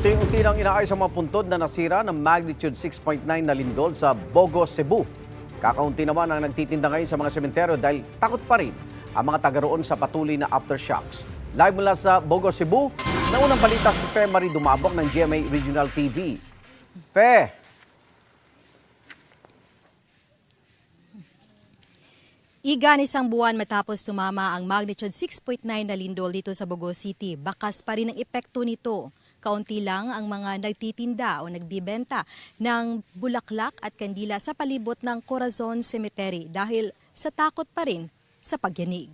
Unti-unti nang inaayos ang mga puntod na nasira ng magnitude 6.9 na lindol sa Bogo, Cebu. Kakaunti naman ang nagtitinda ngayon sa mga sementeryo dahil takot pa rin ang mga taga roon sa patuloy na aftershocks. Live mula sa Bogo, Cebu, naunang balita si Fe Marie Dumabok ng GMA Regional TV. Fe! Igan isang buwan matapos tumama ang magnitude 6.9 na lindol dito sa Bogo City. Bakas pa rin ang epekto nito. Kaunti lang ang mga nagtitinda o nagbibenta ng bulaklak at kandila sa palibot ng Corazon Cemetery dahil sa takot pa rin sa pagyanig.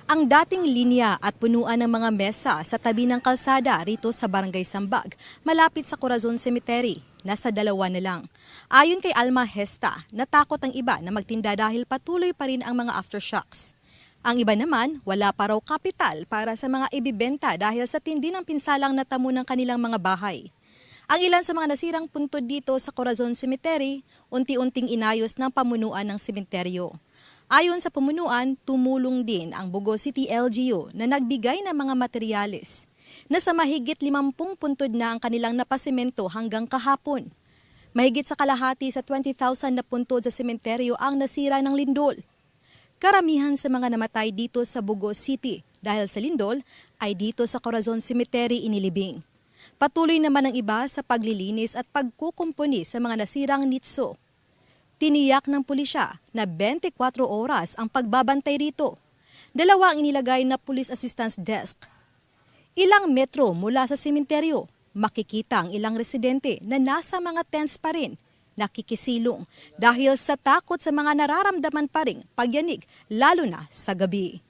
Ang dating linya at punuan ng mga mesa sa tabi ng kalsada rito sa Barangay Sambag, malapit sa Corazon Cemetery, nasa 2 na lang. Ayon kay Alma Hesta, natakot ang iba na magtinda dahil patuloy pa rin ang mga aftershocks. Ang iba naman, wala pa raw kapital para sa mga ibibenta dahil sa tindi ng pinsalang natamo ng kanilang mga bahay. Ang ilan sa mga nasirang puntod dito sa Corazon Cemetery, unti-unting inayos ng pamunuan ng sementeryo. Ayon sa pamunuan, tumulong din ang Bogo City LGU na nagbigay ng mga materyales. Nasa mahigit 50 puntod na ang kanilang napasemento hanggang kahapon. Mahigit sa kalahati sa 20,000 na puntod sa sementeryo ang nasira ng lindol. Karamihan sa mga namatay dito sa Bogo City dahil sa lindol ay dito sa Corazon Cemetery inilibing. Patuloy naman ang iba sa paglilinis at pagkukumpuni sa mga nasirang nitso. Tiniyak ng pulisya na 24 oras ang pagbabantay rito. 2 ang inilagay na police assistance desk. Ilang metro mula sa sementeryo, makikita ang ilang residente na nasa mga tents pa rin, nakikisilong dahil sa takot sa mga nararamdaman pa ring pagyanig, lalo na sa gabi.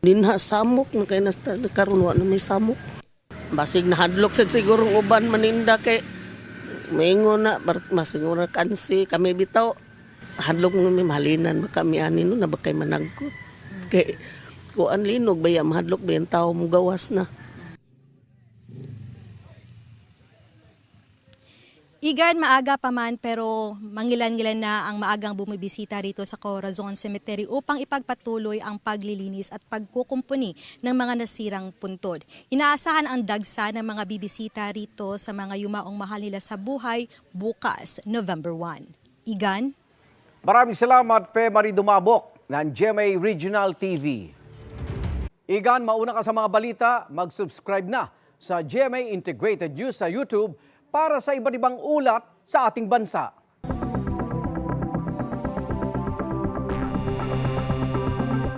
Dinha samok na kay nakaroon na may samok. Basig na hadlok sa siguro uban maninda kay maingon na masiguro kansi kami bitaw hadlok mo may mahalinan ba kami ani no na ba kay managkot. Kay kuan linog baya mahadlok ba yung tao mo gawas na. Igan, maaga pa man pero mangilan-ngilan na ang maagang bumibisita rito sa Corazon Cemetery upang ipagpatuloy ang paglilinis at pagkukumpuni ng mga nasirang puntod. Inaasahan ang dagsa ng mga bibisita rito sa mga yumaong mahal nila sa buhay bukas, November 1. Igan? Maraming salamat, Fe Marie Dumabok ng GMA Regional TV. Igan, mauna ka sa mga balita, mag-subscribe na sa GMA Integrated News sa YouTube para sa iba't ibang ulat sa ating bansa.